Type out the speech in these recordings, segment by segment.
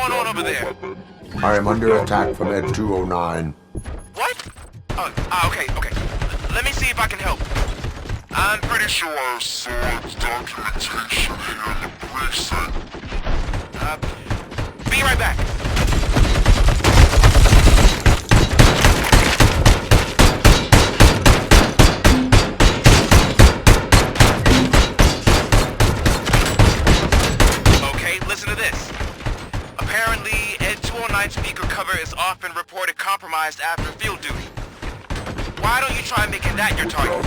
going on over there? I am under attack from Ed 209. What? Okay. Let me see if I can help. I'm pretty sure I saw its documentation here in the precinct. Be right back. Okay, listen to this. Apparently, Ed 209 speaker cover is often reported compromised after field duty. Why don't you try making that your target?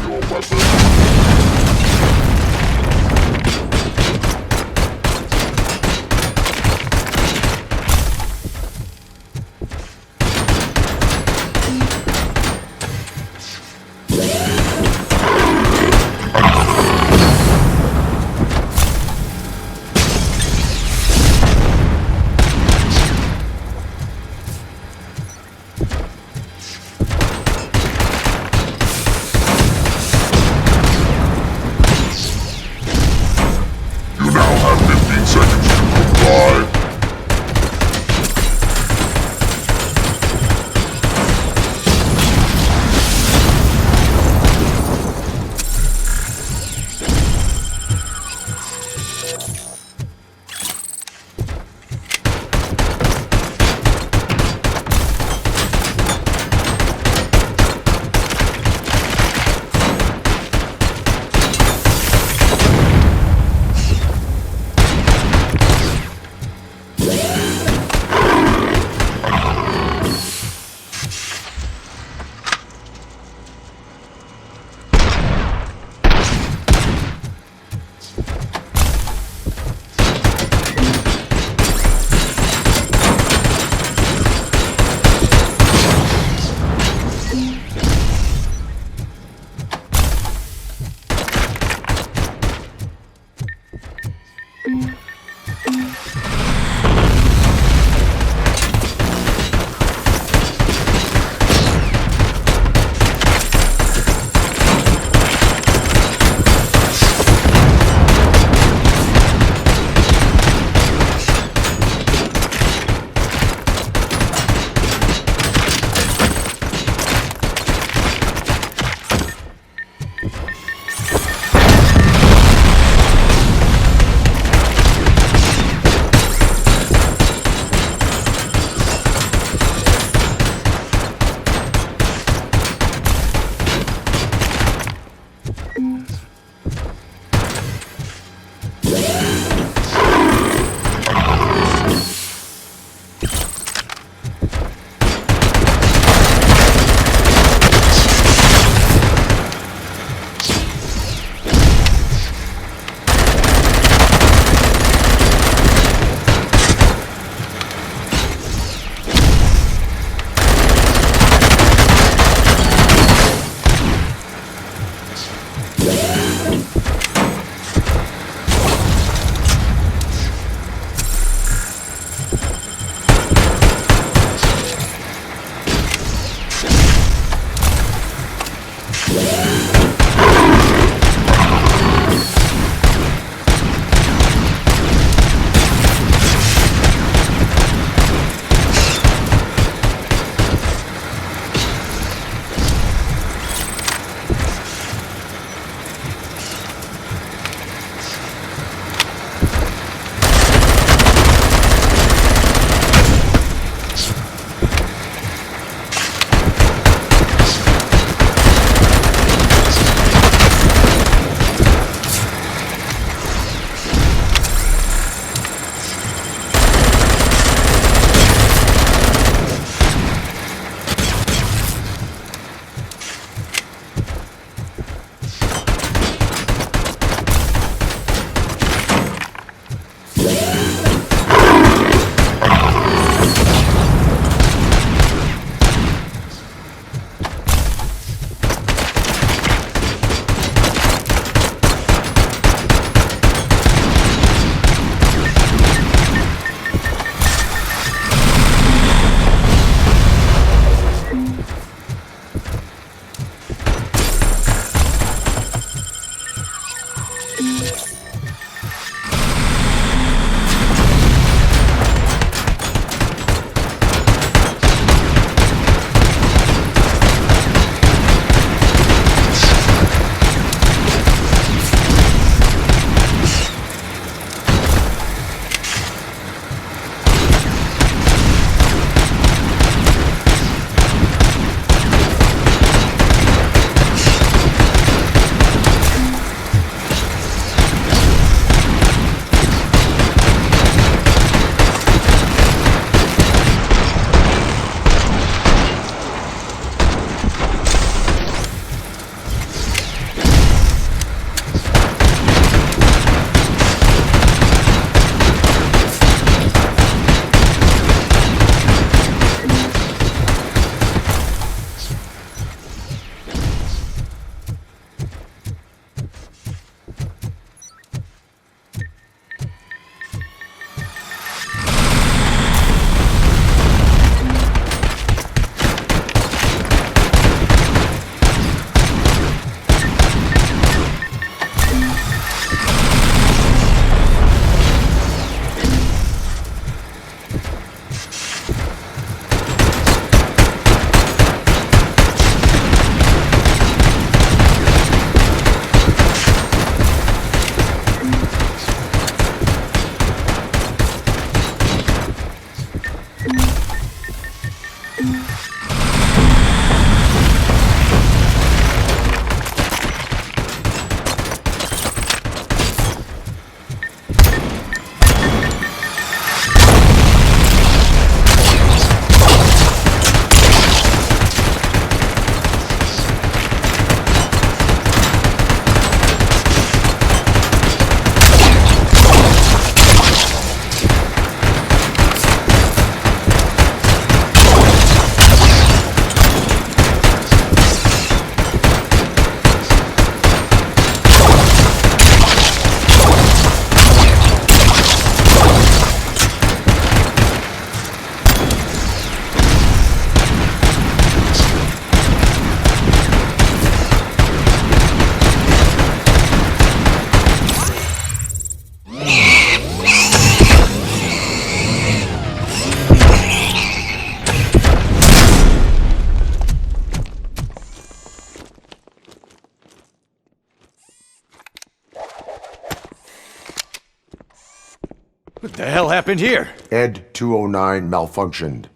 What the hell happened here? Ed 209 malfunctioned.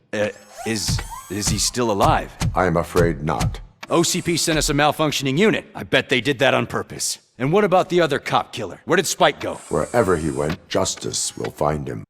Is he still alive? I am afraid not. OCP sent us a malfunctioning unit. I bet they did that on purpose. And what about the other cop killer? Where did Spike go? Wherever he went, justice will find him.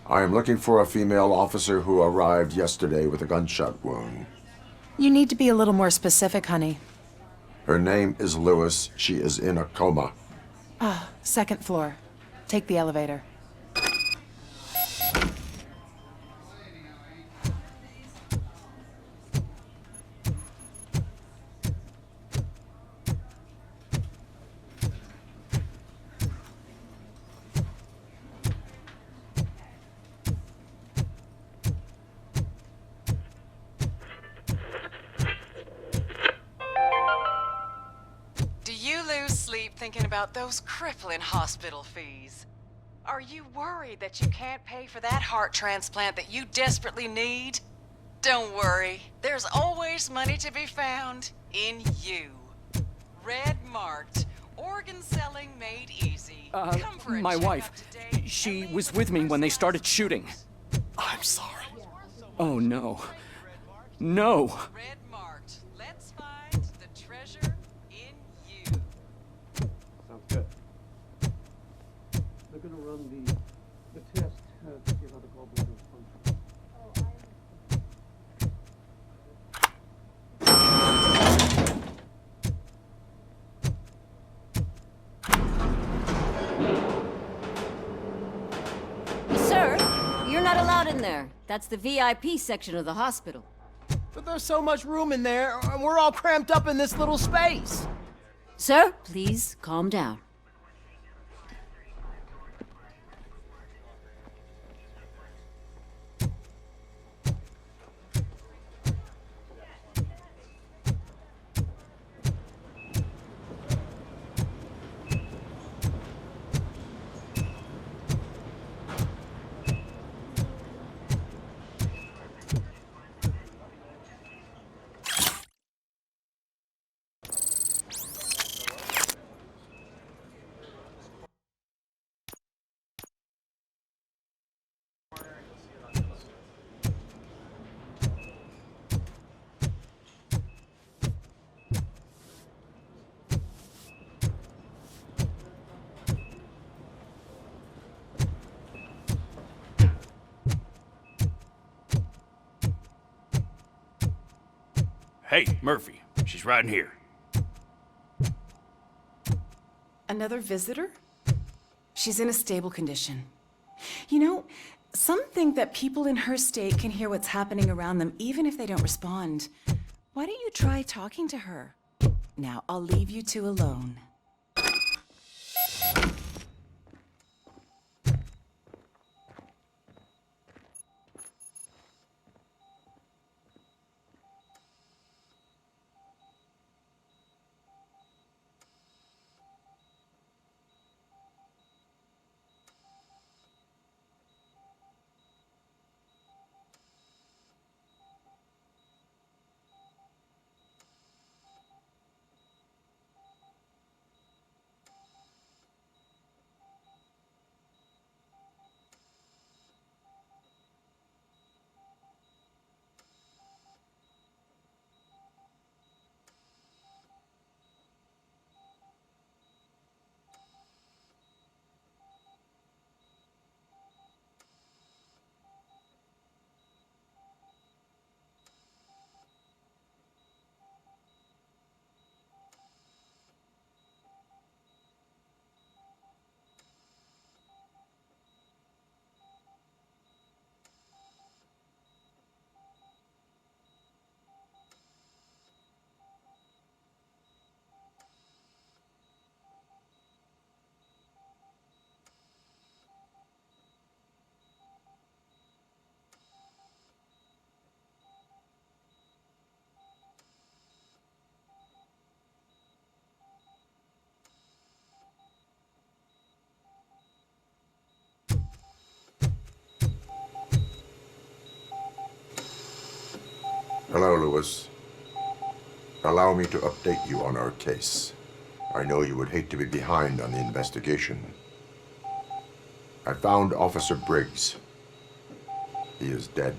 I am looking for a female officer who arrived yesterday with a gunshot wound. You need to be a little more specific, honey. Her name is Lewis. She is in a coma. Second floor. Take the elevator. Thinking about those crippling hospital fees. Are you worried that you can't pay for that heart transplant that you desperately need? Don't worry, there's always money to be found in you. Red marked, organ selling made easy. Come for a my checkup wife. today She and leave was with with me your when they first started name. shooting. I'm sorry. Oh no. No. Red marked. Let's find the treasure in you. Sounds good. They're gonna run the test to see how the gallbladder functions. Sir, you're not allowed in there. That's the VIP section of the hospital. But there's so much room in there, and we're all cramped up in this little space. Sir, please calm down. Hey, Murphy. She's right in here. Another visitor? She's in a stable condition. You know, some think that people in her state can hear what's happening around them even if they don't respond. Why don't you try talking to her? Now, I'll leave you two alone. Hello, Lewis. Allow me to update you on our case. I know you would hate to be behind on the investigation. I found Officer Briggs. He is dead.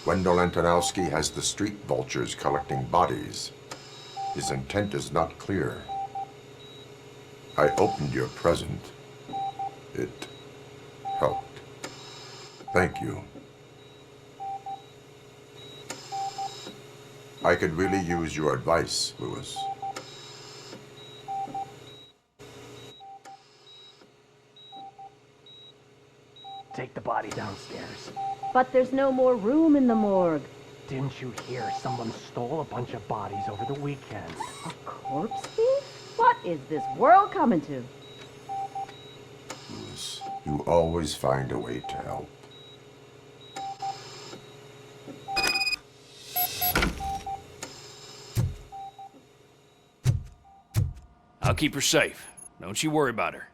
Wendell Antonowski has the street vultures collecting bodies. His intent is not clear. I opened your present. It helped. Thank you. I could really use your advice, Lewis. Take the body downstairs. But there's no more room in the morgue. Didn't you hear someone stole a bunch of bodies over the weekend? A corpse thief? What is this world coming to? Lewis, you always find a way to help. I'll keep her safe. Don't you worry about her.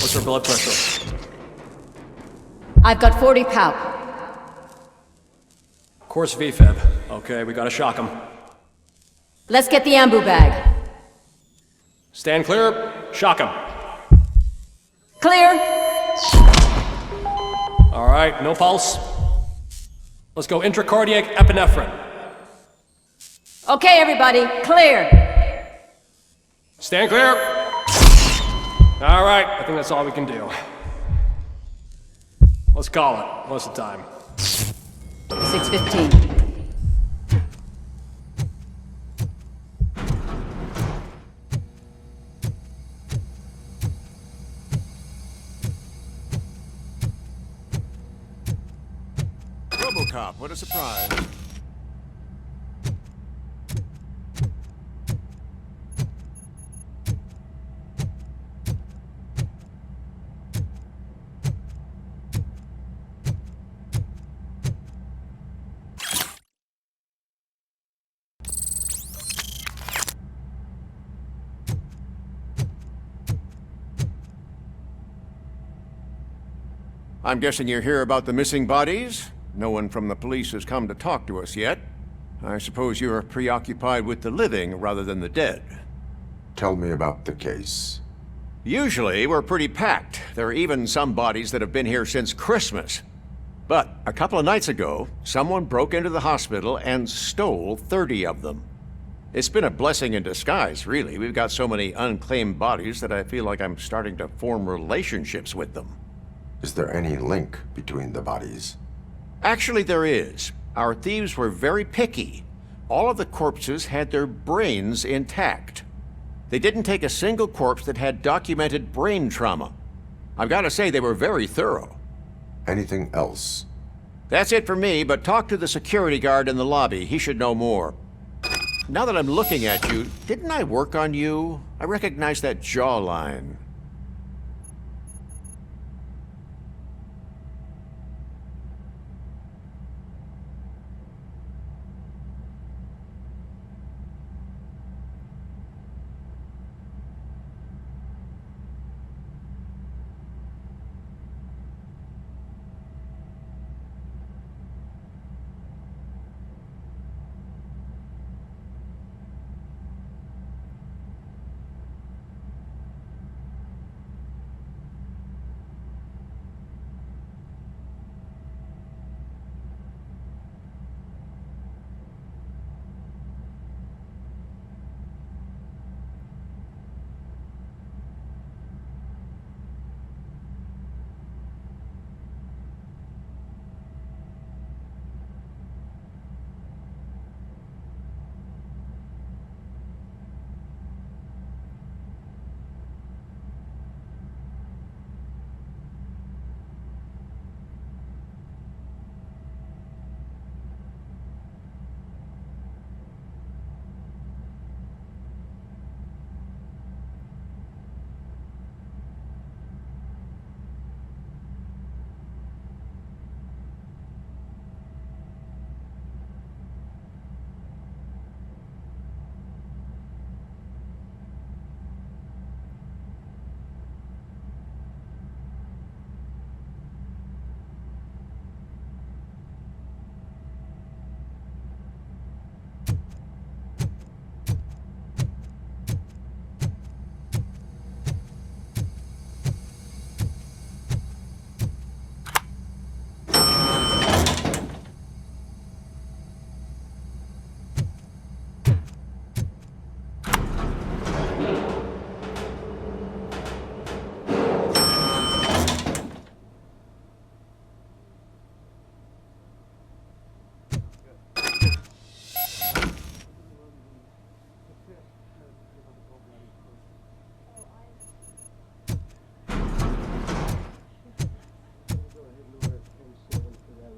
What's her blood pressure? I've got 40 pow. Course VFib. Okay, we gotta shock him. Let's get the ambu bag. Stand clear. Shock him. Clear. All right, no pulse. Let's go intracardiac epinephrine. Okay, everybody, clear. Stand clear. All right, I think that's all we can do. Let's call it. What's the time? 6:15. Robocop, what a surprise. I'm guessing you're here about the missing bodies? No one from the police has come to talk to us yet. I suppose you're preoccupied with the living rather than the dead. Tell me about the case. Usually, we're pretty packed. There are even some bodies that have been here since Christmas. But a couple of nights ago, someone broke into the hospital and stole 30 of them. It's been a blessing in disguise, really. We've got so many unclaimed bodies that I feel like I'm starting to form relationships with them. Is there any link between the bodies? Actually, there is. Our thieves were very picky. All of the corpses had their brains intact. They didn't take a single corpse that had documented brain trauma. I've got to say, they were very thorough. Anything else? That's it for me, but talk to the security guard in the lobby. He should know more. Now that I'm looking at you, didn't I work on you? I recognize that jawline.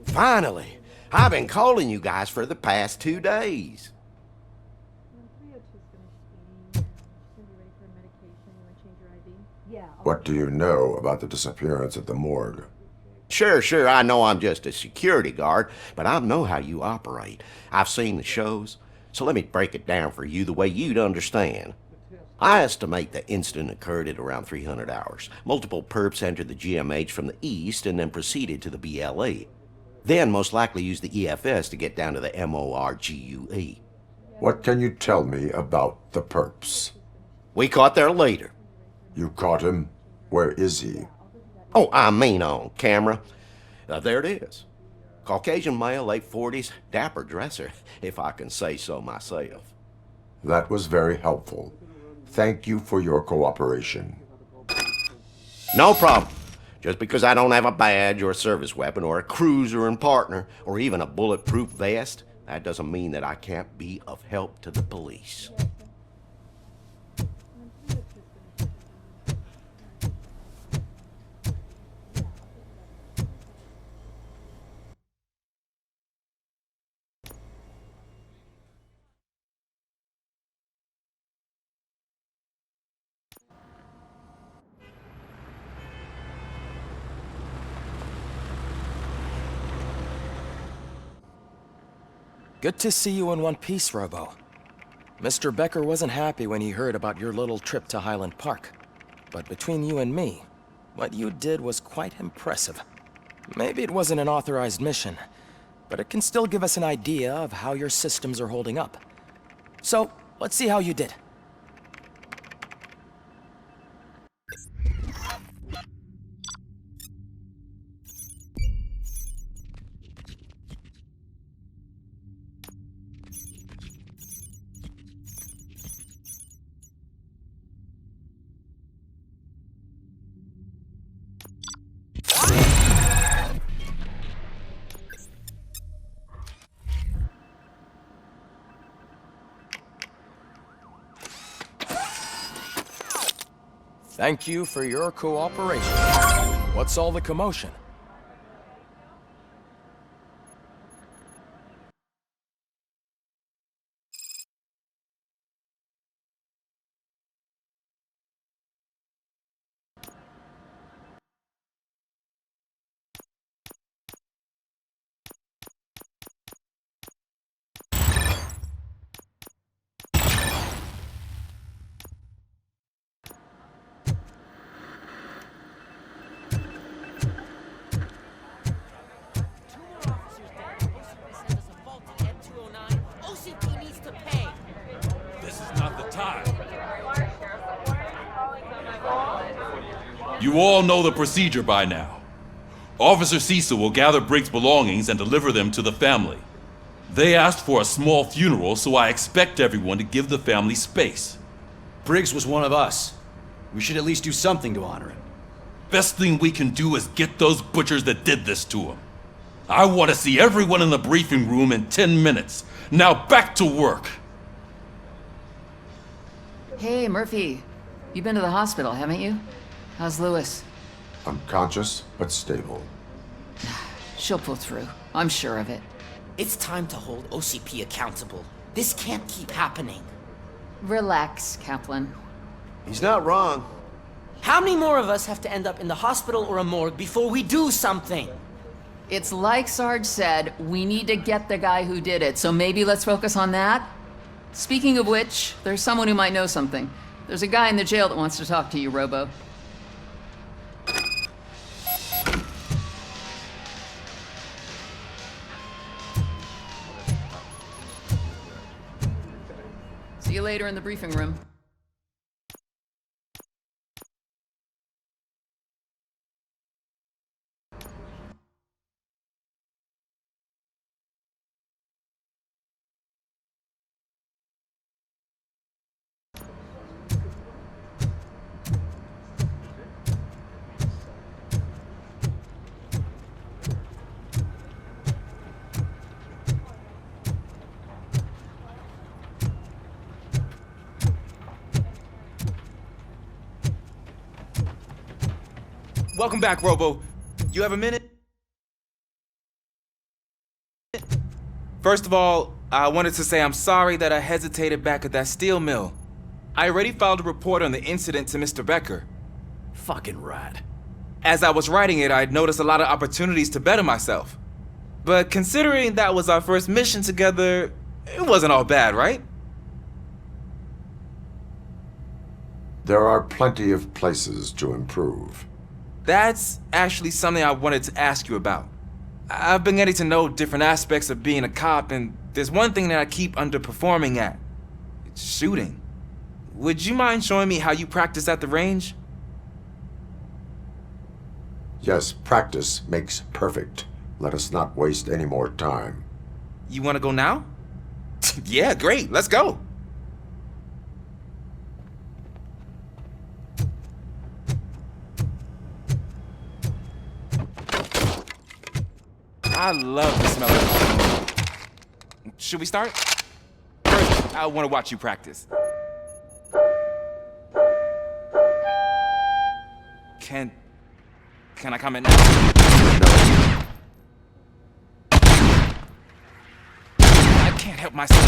Finally! I've been calling you guys for the past 2 days. What do you know about the disappearance at the morgue? Sure, I know I'm just a security guard, but I know how you operate. I've seen the shows, so let me break it down for you the way you'd understand. I estimate the incident occurred at around 300 hours. Multiple perps entered the GMH from the east and then proceeded to the BLE. Then most likely used the EFS to get down to the MORGUE. What can you tell me about the perps? We caught their leader. You caught him? Where is he? Oh, I mean on camera. There it is. Caucasian male, late 40s, dapper dresser, if I can say so myself. That was very helpful. Thank you for your cooperation. No problem. Just because I don't have a badge or a service weapon or a cruiser and partner or even a bulletproof vest, that doesn't mean that I can't be of help to the police. Good to see you in one piece, Robo. Mr. Becker wasn't happy when he heard about your little trip to Highland Park. But between you and me, what you did was quite impressive. Maybe it wasn't an authorized mission, but it can still give us an idea of how your systems are holding up. So, let's see how you did. Thank you for your cooperation. What's all the commotion? You all know the procedure by now. Officer Cecil will gather Briggs' belongings and deliver them to the family. They asked for a small funeral, so I expect everyone to give the family space. Briggs was one of us. We should at least do something to honor him. Best thing we can do is get those butchers that did this to him. I want to see everyone in the briefing room in 10 minutes. Now back to work. Hey, Murphy. You've been to the hospital, haven't you? How's Lewis? Unconscious, but stable. She'll pull through. I'm sure of it. It's time to hold OCP accountable. This can't keep happening. Relax, Kaplan. He's not wrong. How many more of us have to end up in the hospital or a morgue before we do something? It's like Sarge said, we need to get the guy who did it, so maybe let's focus on that? Speaking of which, there's someone who might know something. There's a guy in the jail that wants to talk to you, Robo. See you later in the briefing room. Welcome back, Robo. You have a minute? First of all, I wanted to say I'm sorry that I hesitated back at that steel mill. I already filed a report on the incident to Mr. Becker. Fucking rad. As I was writing it, I'd noticed a lot of opportunities to better myself. But considering that was our first mission together, it wasn't all bad, right? There are plenty of places to improve. That's actually something I wanted to ask you about. I've been getting to know different aspects of being a cop, and there's one thing that I keep underperforming at. It's shooting. Would you mind showing me how you practice at the range? Yes, practice makes perfect. Let us not waste any more time. You want to go now? Yeah, great. Let's go. I love the smell of it. Should we start? First, I want to watch you practice. Can I comment now? No. I can't help myself.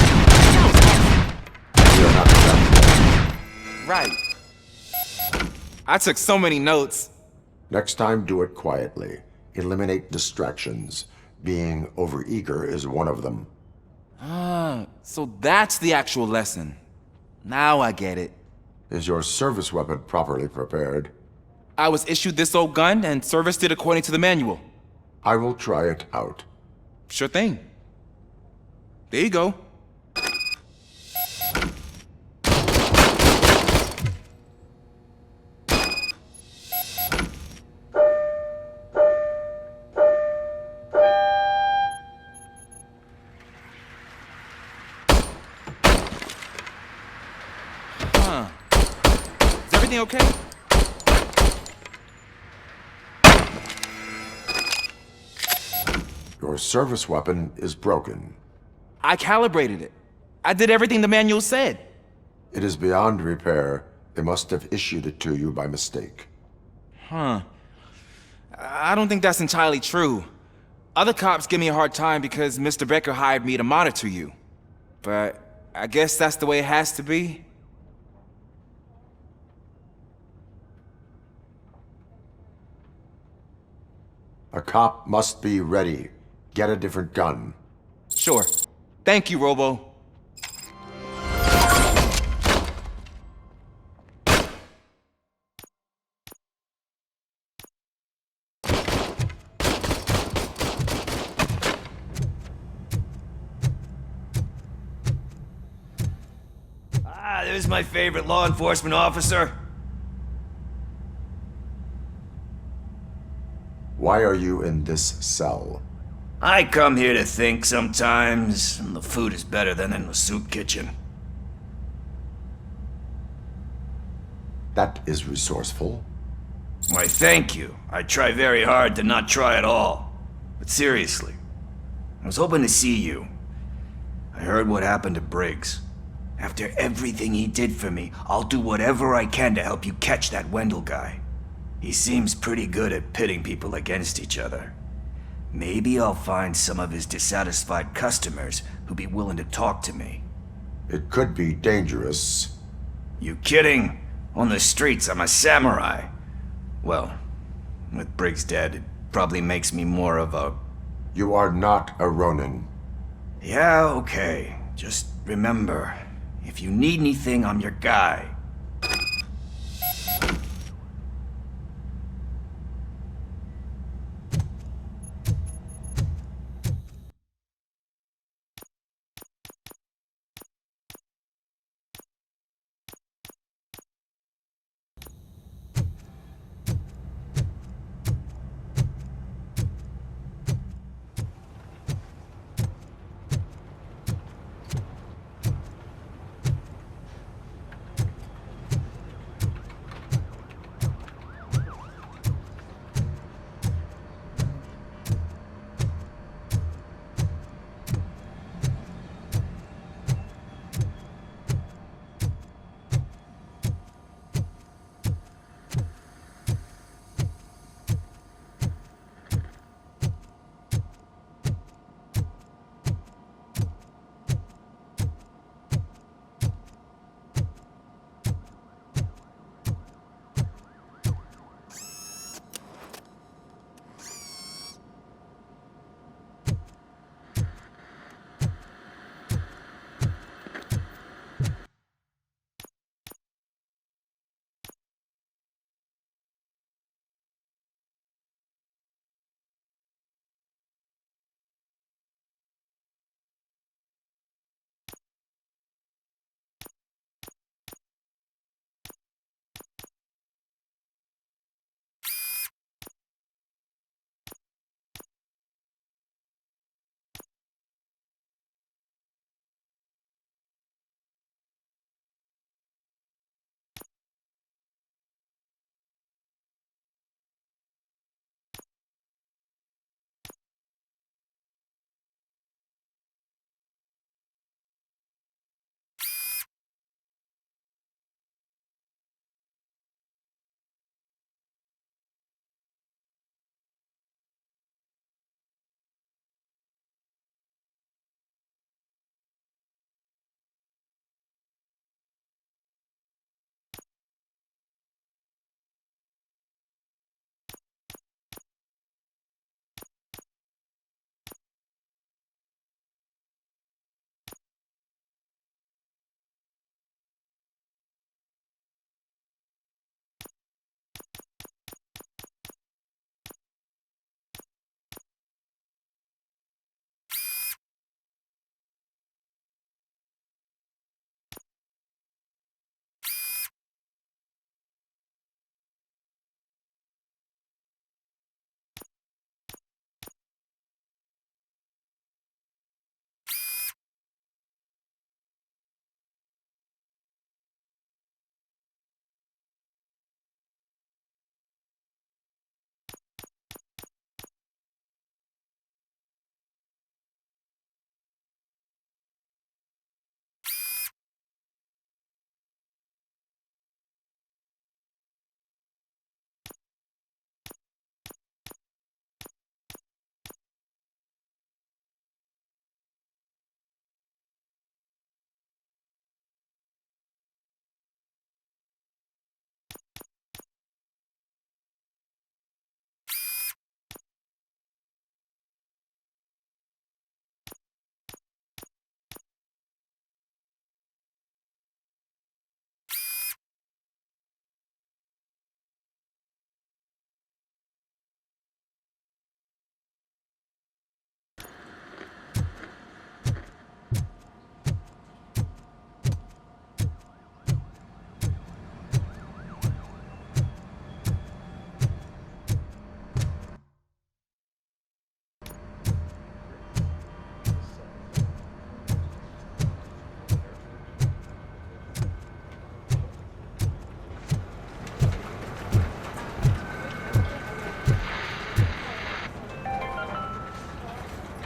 You're not done. Right. I took so many notes. Next time, do it quietly. Eliminate distractions. Being overeager is one of them. Ah, so that's the actual lesson. Now I get it. Is your service weapon properly prepared? I was issued this old gun and serviced it according to the manual. I will try it out. Sure thing. There you go. Huh. Is everything okay? Your service weapon is broken. I calibrated it. I did everything the manual said. It is beyond repair. They must have issued it to you by mistake. Huh. I don't think that's entirely true. Other cops give me a hard time because Mr. Becker hired me to monitor you. But I guess that's the way it has to be. A cop must be ready. Get a different gun. Sure. Thank you, Robo. There's my favorite law enforcement officer. Why are you in this cell? I come here to think sometimes, and the food is better than in the soup kitchen. That is resourceful. Why, thank you. I try very hard to not try at all. But seriously, I was hoping to see you. I heard what happened to Briggs. After everything he did for me, I'll do whatever I can to help you catch that Wendell guy. He seems pretty good at pitting people against each other. Maybe I'll find some of his dissatisfied customers who'd be willing to talk to me. It could be dangerous. You kidding? On the streets, I'm a samurai. Well, with Briggs dead, it probably makes me more of a... You are not a Ronin. Yeah, okay. Just remember, if you need anything, I'm your guy.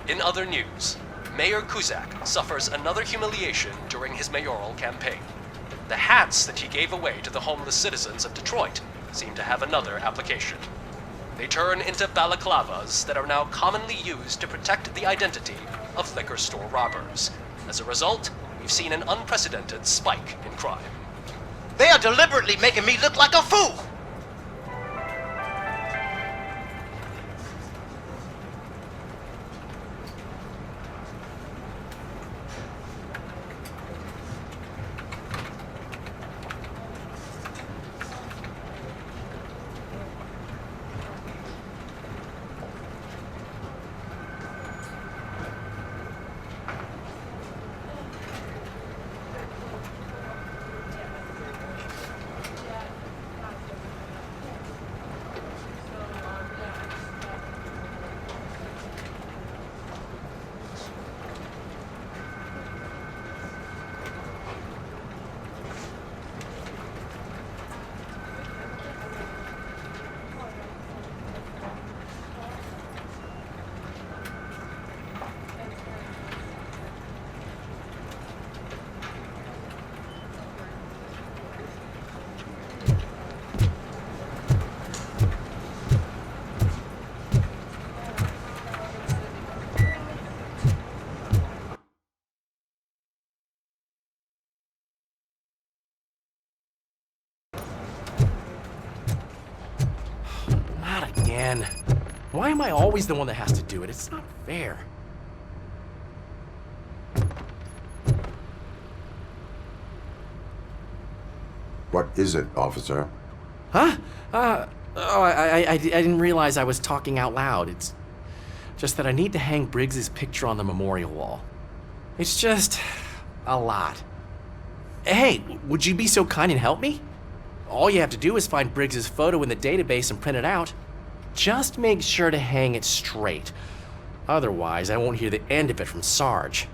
In other news, Mayor Kuzak suffers another humiliation during his mayoral campaign. The hats that he gave away to the homeless citizens of Detroit seem to have another application. They turn into balaclavas that are now commonly used to protect the identity of liquor store robbers. As a result, we've seen an unprecedented spike in crime. They are deliberately making me look like a fool! Man, why am I always the one that has to do it? It's not fair. What is it, officer? Huh? I didn't realize I was talking out loud. It's just that I need to hang Briggs's picture on the memorial wall. It's just a lot. Hey, would you be so kind and help me? All you have to do is find Briggs's photo in the database and print it out. Just make sure to hang it straight. Otherwise, I won't hear the end of it from Sarge.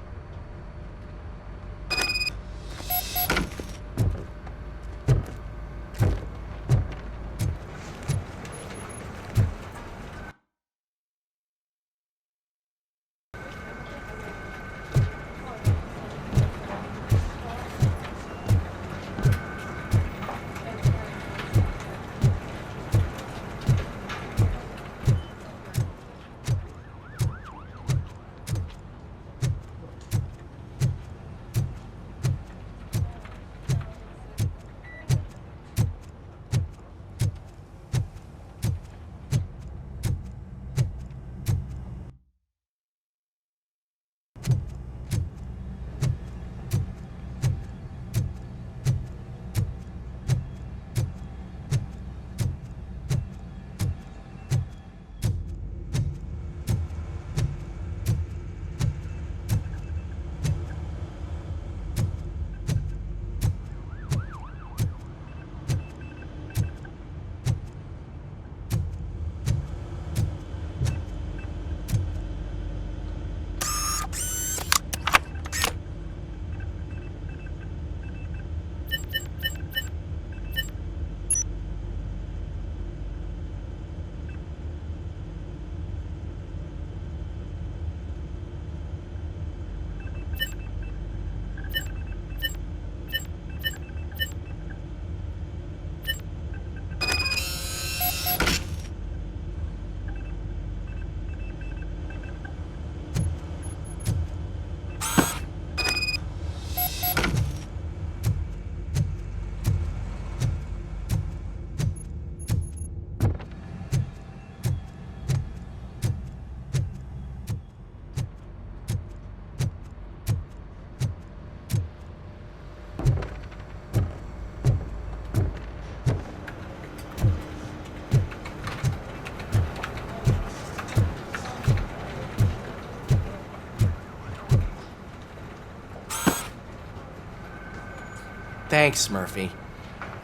Thanks, Murphy.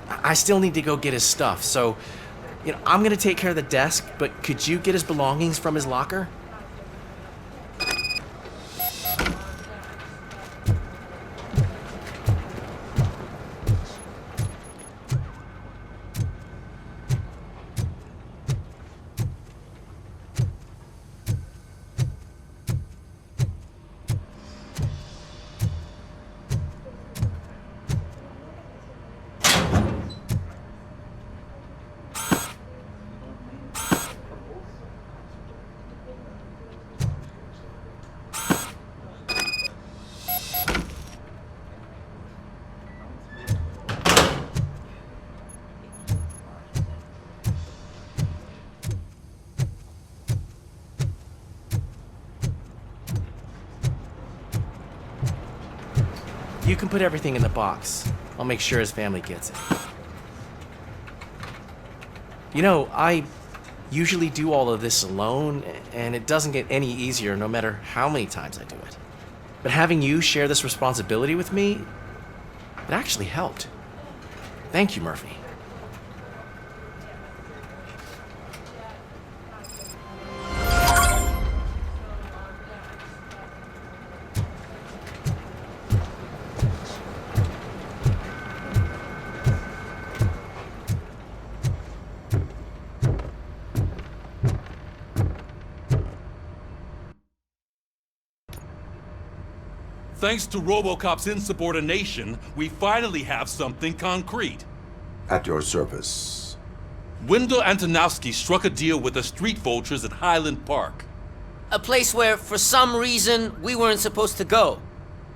I still need to go get his stuff, so, I'm gonna take care of the desk, but could you get his belongings from his locker? can put everything in the box. I'll make sure his family gets it. You know, I usually do all of this alone, and it doesn't get any easier no matter how many times I do it. But having you share this responsibility with me, it actually helped. Thank you, Murphy. Thanks to Robocop's insubordination, we finally have something concrete. At your service. Wendell Antonowski struck a deal with the street vultures at Highland Park. A place where, for some reason, we weren't supposed to go.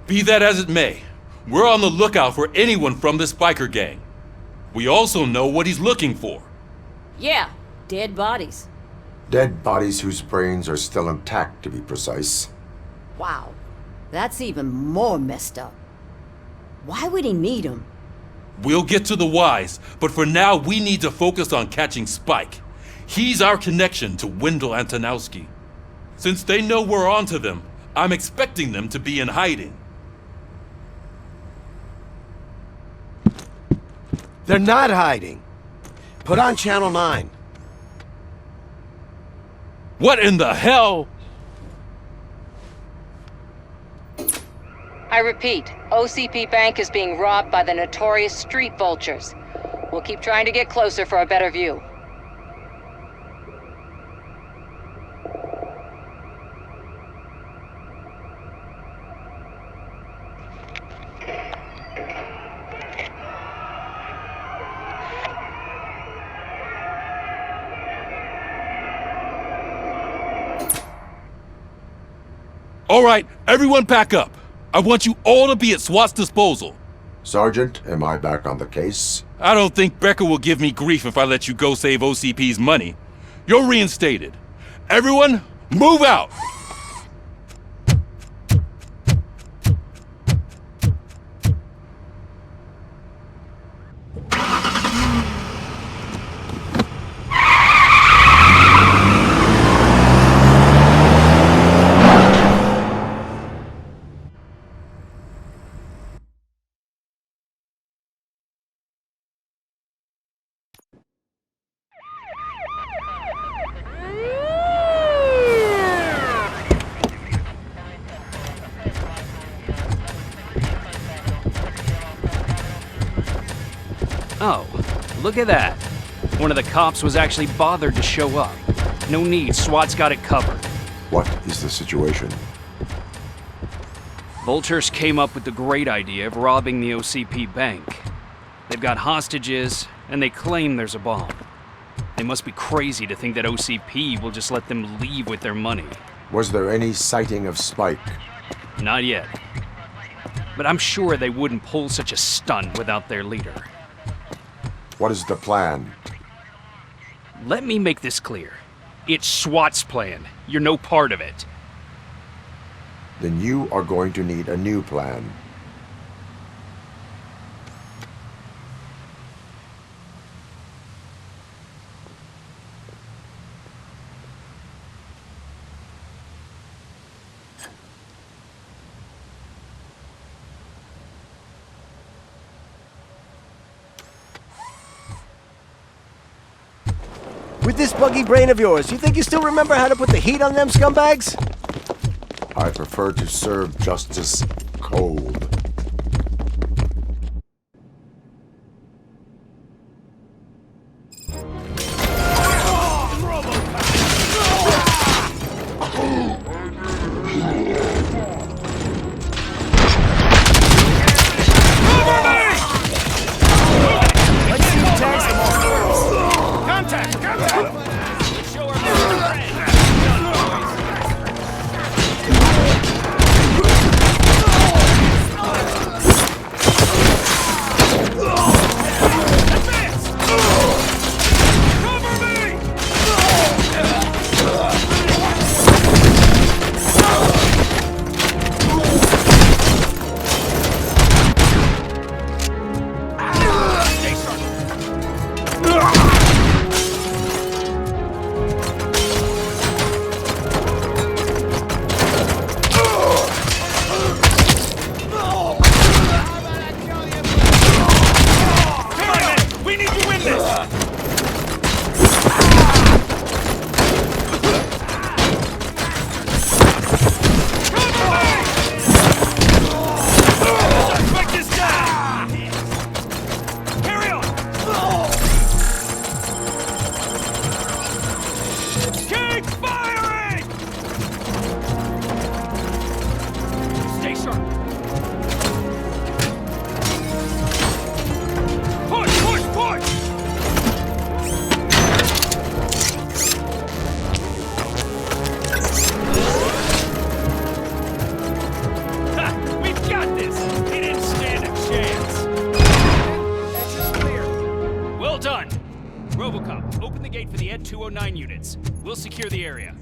Be that as it may, we're on the lookout for anyone from this biker gang. We also know what he's looking for. Yeah, dead bodies. Dead bodies whose brains are still intact, to be precise. Wow, that's even more messed up. Why would he need them? We'll get to the whys, but for now we need to focus on catching Spike. He's our connection to Wendell Antonowski. Since they know we're onto them, I'm expecting them to be in hiding. They're not hiding. Put on Channel 9. What in the hell? I repeat, OCP Bank is being robbed by the notorious street vultures. We'll keep trying to get closer for a better view. All right, everyone pack up. I want you all to be at SWAT's disposal. Sergeant, am I back on the case? I don't think Becker will give me grief if I let you go save OCP's money. You're reinstated. Everyone, move out! Oh, look at that. One of the cops was actually bothered to show up. No need, SWAT's got it covered. What is the situation? Vultures came up with the great idea of robbing the OCP bank. They've got hostages, and they claim there's a bomb. They must be crazy to think that OCP will just let them leave with their money. Was there any sighting of Spike? Not yet. But I'm sure they wouldn't pull such a stunt without their leader. What is the plan? Let me make this clear. It's SWAT's plan. You're no part of it. Then you are going to need a new plan. With this buggy brain of yours, you think you still remember how to put the heat on them scumbags? I prefer to serve justice cold. Briggs firing! Stay sharp. Push, push, push! Ha! We've got this! He didn't stand a chance! That's just clear. Well done! Robocop, open the gate for the Ed 209 units. We'll secure the area.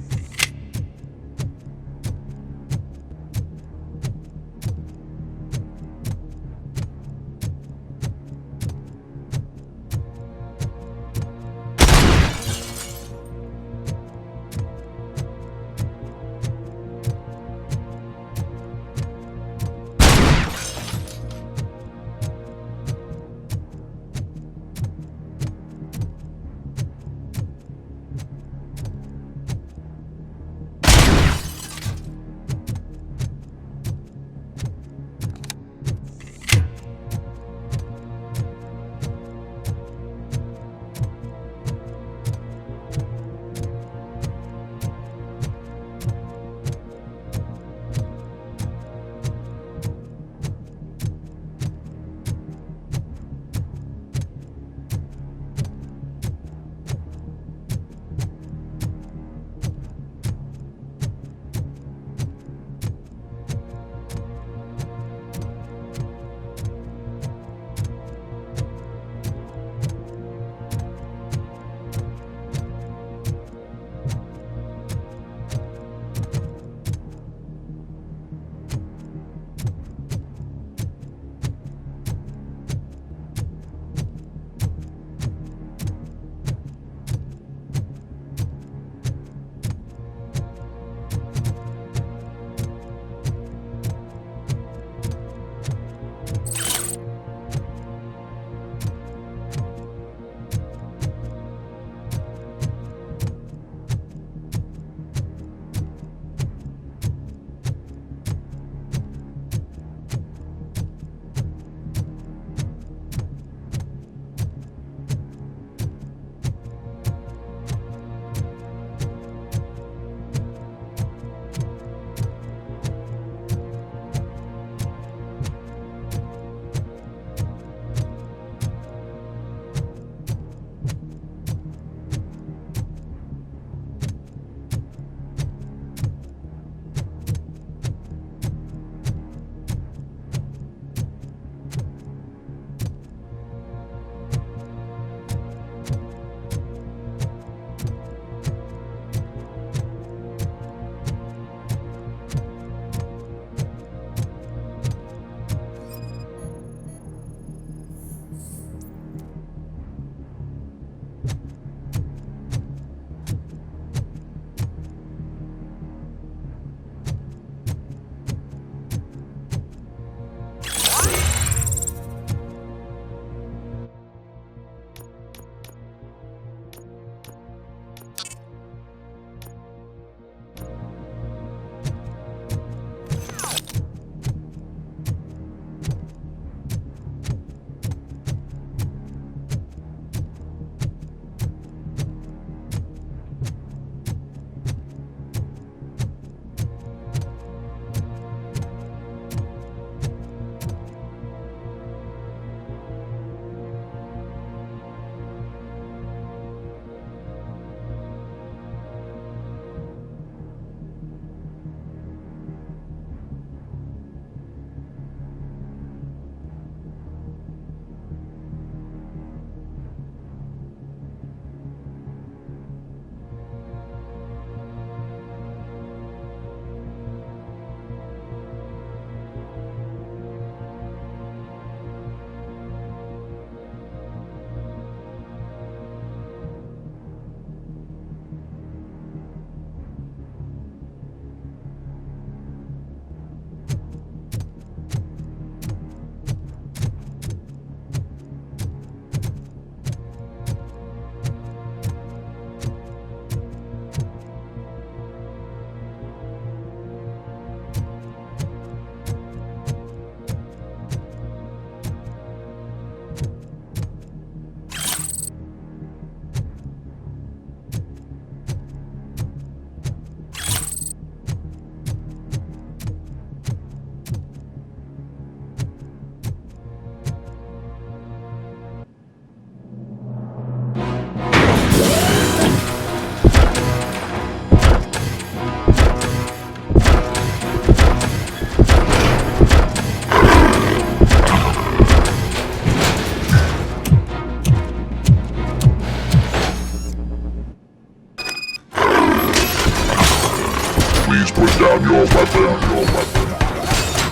Please put down your weapon.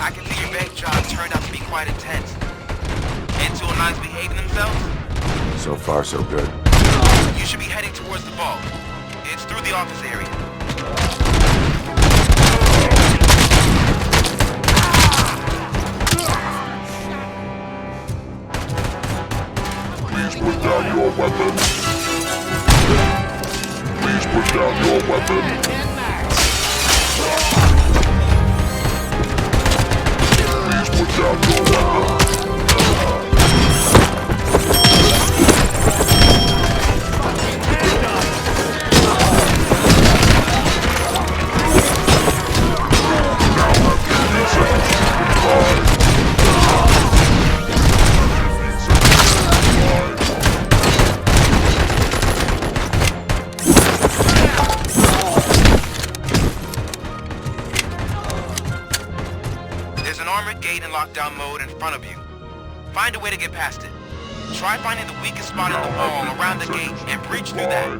I can see your bank job turned out to be quite intense. N209's behaving themselves? So far, so good. You should be heading towards the vault. It's through the office area. Please put down your weapon. Please put down your weapon. Please put down your weapon. There's an armored gate in lockdown mode in front of you. Find a way to get past it. Try finding the weakest spot in the wall around the gate and breach through that.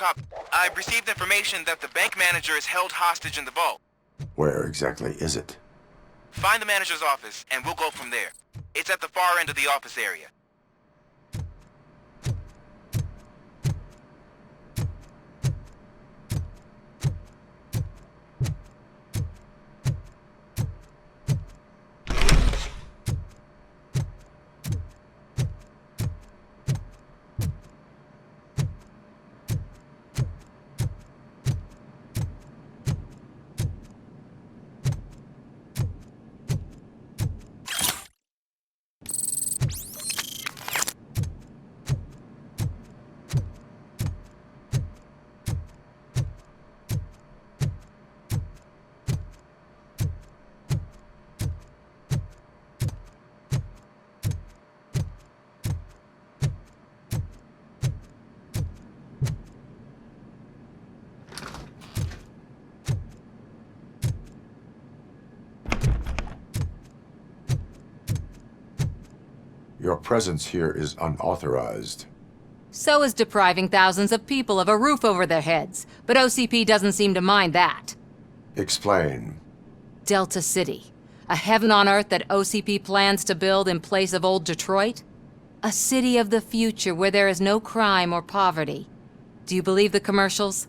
cop. I've received information that the bank manager is held hostage in the vault. Where exactly is it? Find the manager's office, and we'll go from there. It's at the far end of the office area. Your presence here is unauthorized. So is depriving thousands of people of a roof over their heads. But OCP doesn't seem to mind that. Explain. Delta City. A heaven on earth that OCP plans to build in place of old Detroit? A city of the future where there is no crime or poverty. Do you believe the commercials?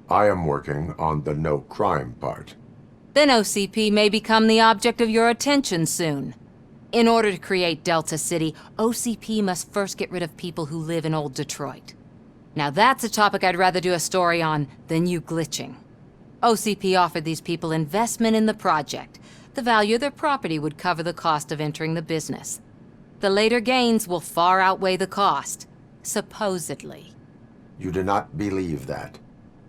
I am working on the no crime part. Then OCP may become the object of your attention soon. In order to create Delta City, OCP must first get rid of people who live in old Detroit. Now that's a topic I'd rather do a story on than you glitching. OCP offered these people investment in the project. The value of their property would cover the cost of entering the business. The later gains will far outweigh the cost, supposedly. You do not believe that?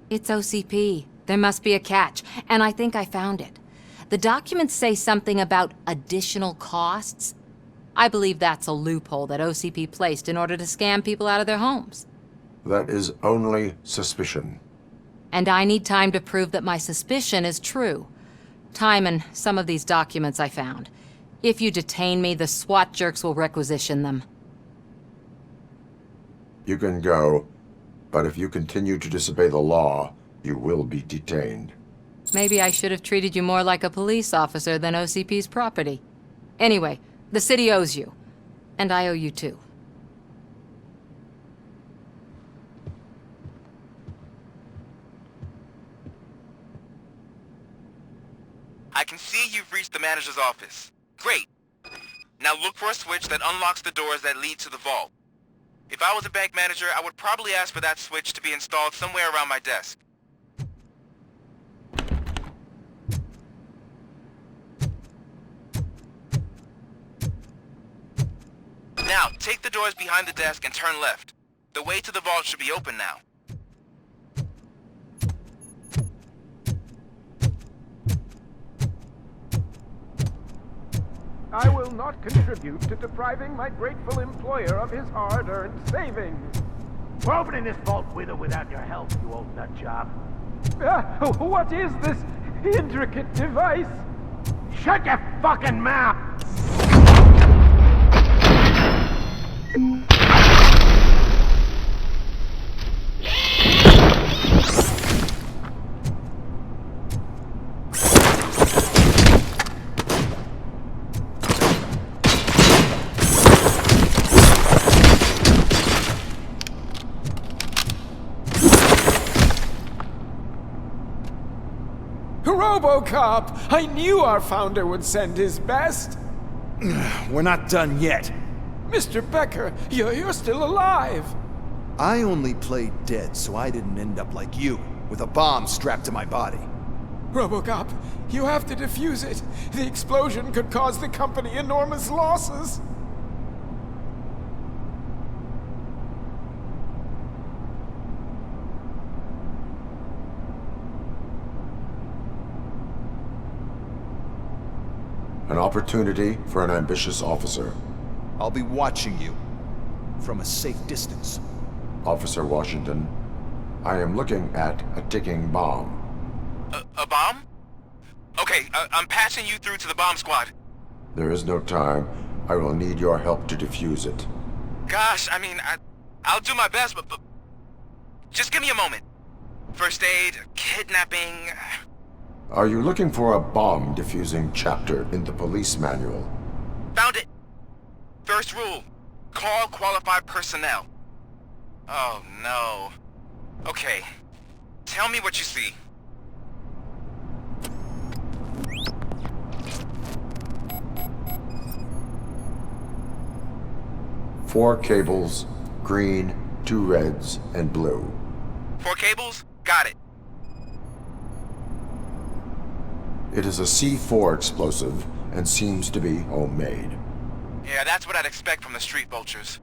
It's OCP. There must be a catch, and I think I found it. The documents say something about additional costs. I believe that's a loophole that OCP placed in order to scam people out of their homes. That is only suspicion. And I need time to prove that my suspicion is true. Time and some of these documents I found. If you detain me, the SWAT jerks will requisition them. You can go, but if you continue to disobey the law, you will be detained. Maybe I should have treated you more like a police officer than OCP's property. Anyway, the city owes you. And I owe you too. I can see you've reached the manager's office. Great. Now look for a switch that unlocks the doors that lead to the vault. If I was a bank manager, I would probably ask for that switch to be installed somewhere around my desk. Now, take the doors behind the desk and turn left. The way to the vault should be open now. I will not contribute to depriving my grateful employer of his hard-earned savings. We're opening this vault with or without your help, you old nut job. What is this intricate device? Shut your fucking mouth! Robocop! I knew our founder would send his best! We're not done yet. Mr. Becker, you're still alive! I only played dead so I didn't end up like you, with a bomb strapped to my body. Robocop, you have to defuse it. The explosion could cause the company enormous losses. An opportunity for an ambitious officer. I'll be watching you from a safe distance. Officer Washington, I am looking at a ticking bomb. A bomb? Okay, I'm passing you through to the bomb squad. There is no time. I will need your help to defuse it. Gosh, I mean, I'll do my best, but just give me a moment. First aid, kidnapping... Are you looking for a bomb defusing chapter in the police manual? Found it! First rule, call qualified personnel. Oh no. Okay, tell me what you see. Four cables, green, 2 reds, and blue. 4 cables? Got it. It is a C4 explosive and seems to be homemade. Yeah, that's what I'd expect from the street vultures.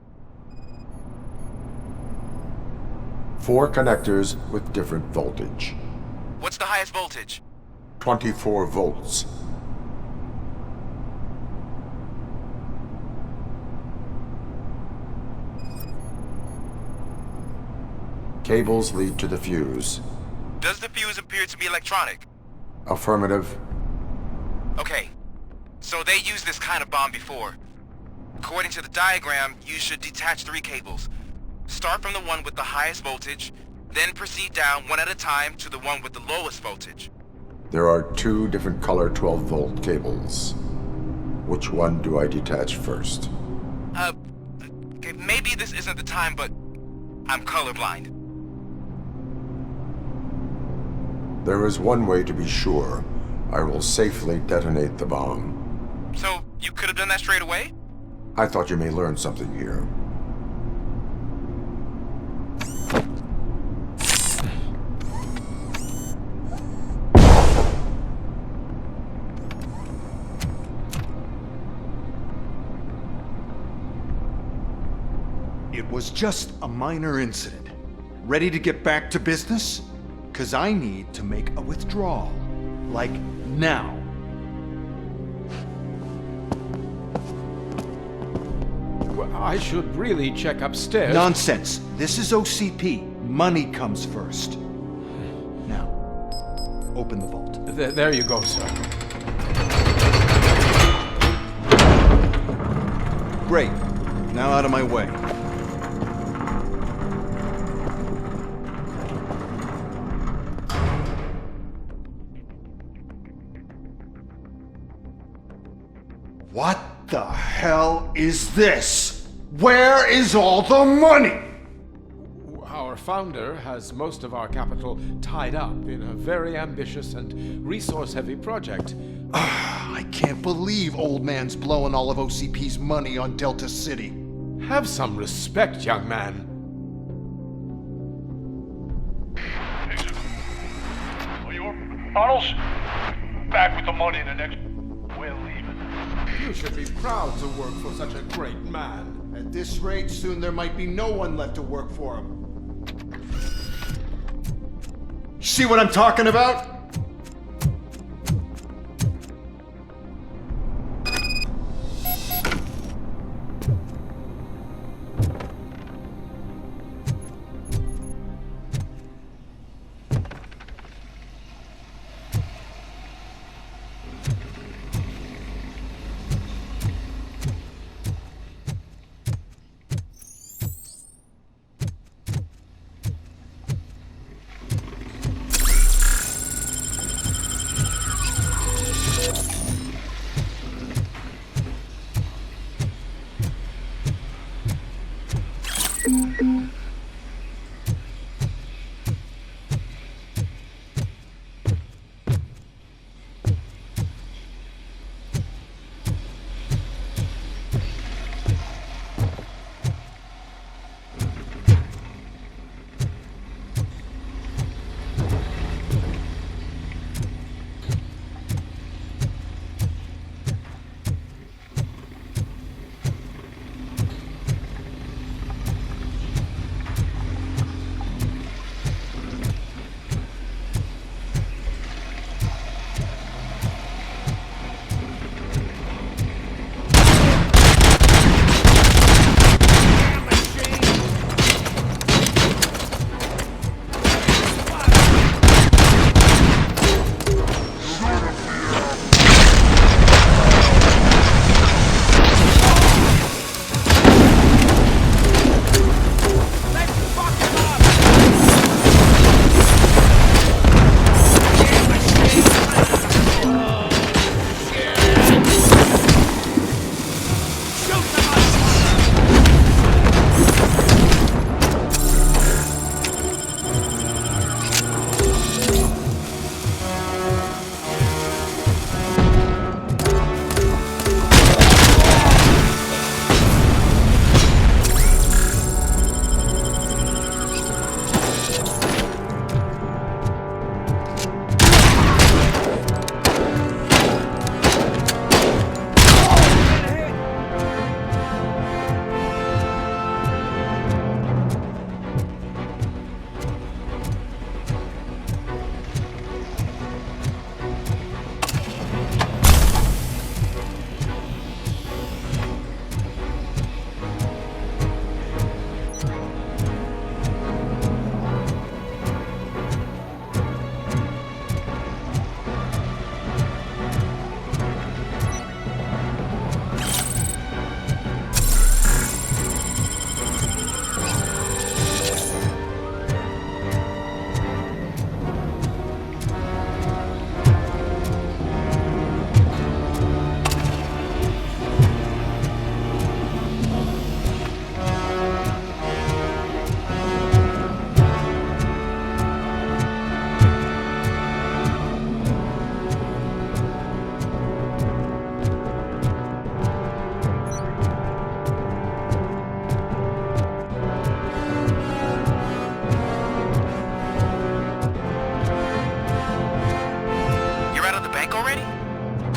4 connectors with different voltage. What's the highest voltage? 24 volts. Cables lead to the fuse. Does the fuse appear to be electronic? Affirmative. Okay, so they used this kind of bomb before. According to the diagram, you should detach 3 cables. Start from the one with the highest voltage, then proceed down one at a time to the one with the lowest voltage. There are 2 different color 12-volt cables. Which one do I detach first? Okay, maybe this isn't the time, but I'm colorblind. There is one way to be sure. I will safely detonate the bomb. So, you could have done that straight away? I thought you may learn something here. It was just a minor incident. Ready to get back to business? 'Cause I need to make a withdrawal. Like, now. Well, I should really check upstairs. Nonsense. This is OCP. Money comes first. Now, open the vault. There you go, sir. Great. Now out of my way. What the hell is this? Where is all the money? Our founder has most of our capital tied up in a very ambitious and resource-heavy project. I can't believe old man's blowing all of OCP's money on Delta City. Have some respect, young man. Tunnels? Back with the money in the next... We're leaving. You should be proud to work for such a great man. At this rate, soon there might be no one left to work for him. See what I'm talking about?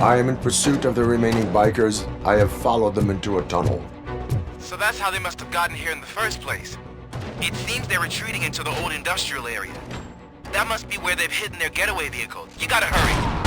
I am in pursuit of the remaining bikers. I have followed them into a tunnel. So that's how they must have gotten here in the first place. It seems they're retreating into the old industrial area. That must be where they've hidden their getaway vehicles. You gotta hurry.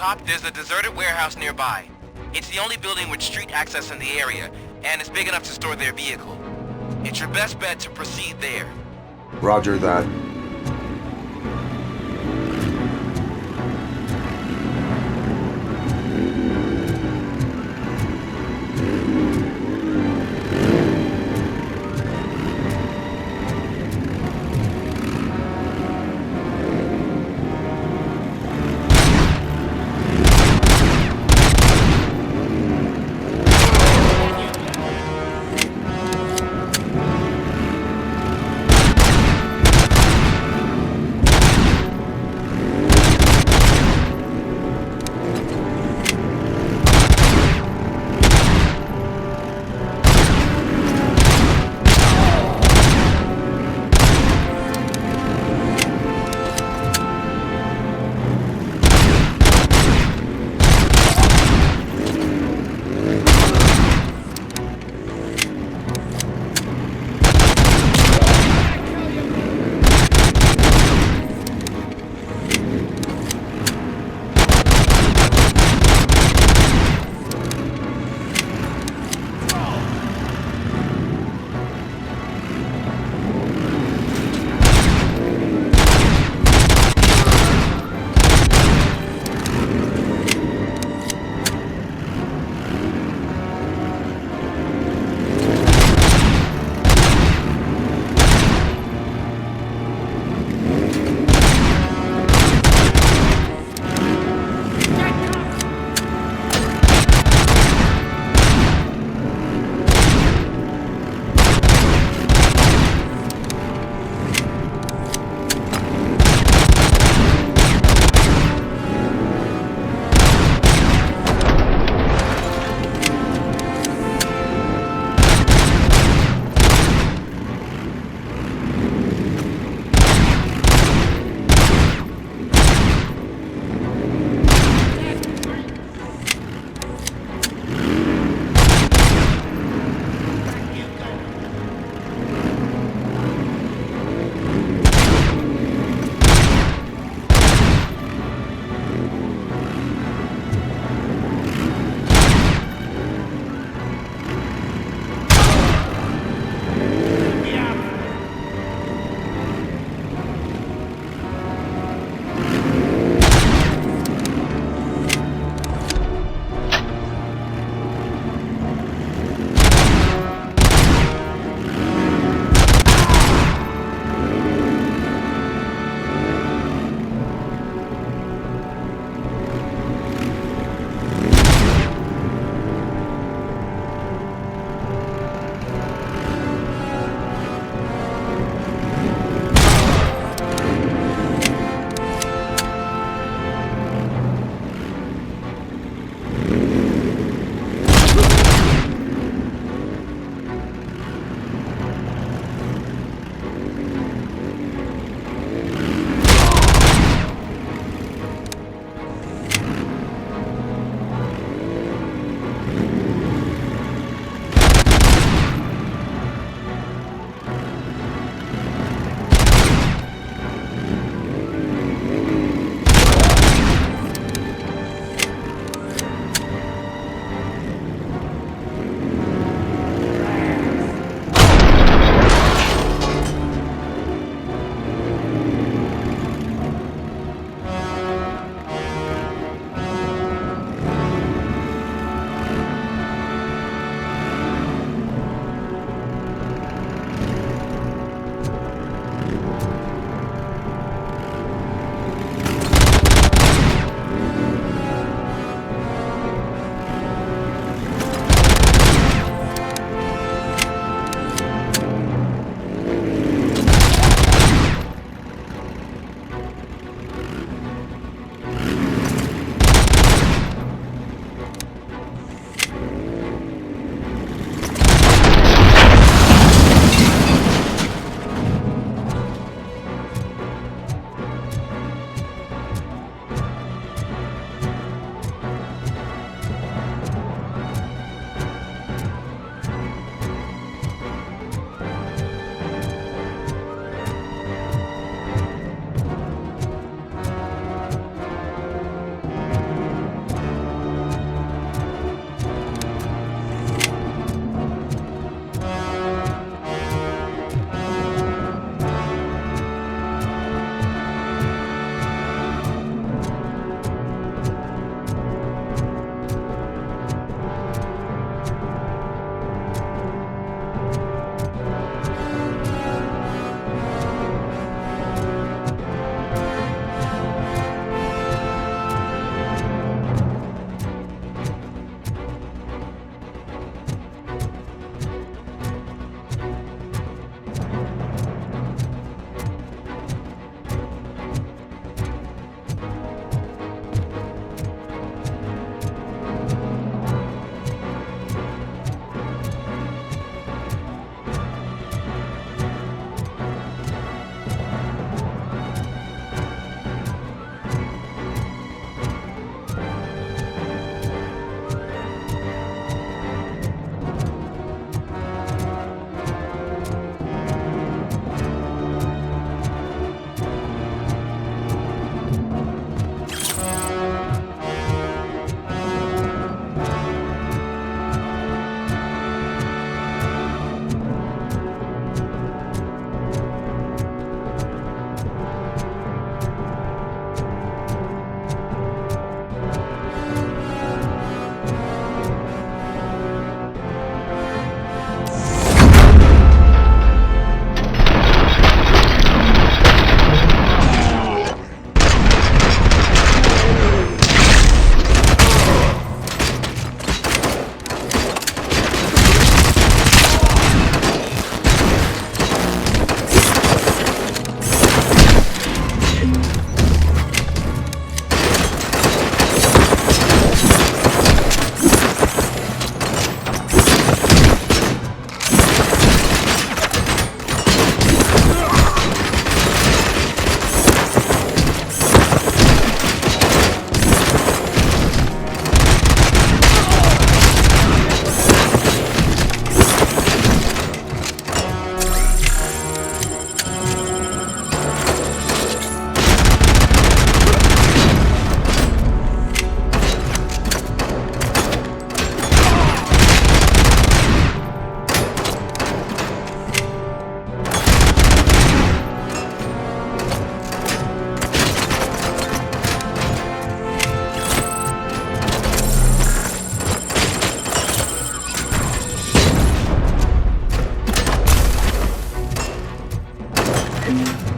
Cop, there's a deserted warehouse nearby. It's the only building with street access in the area, and it's big enough to store their vehicle. It's your best bet to proceed there. Roger that. Got it.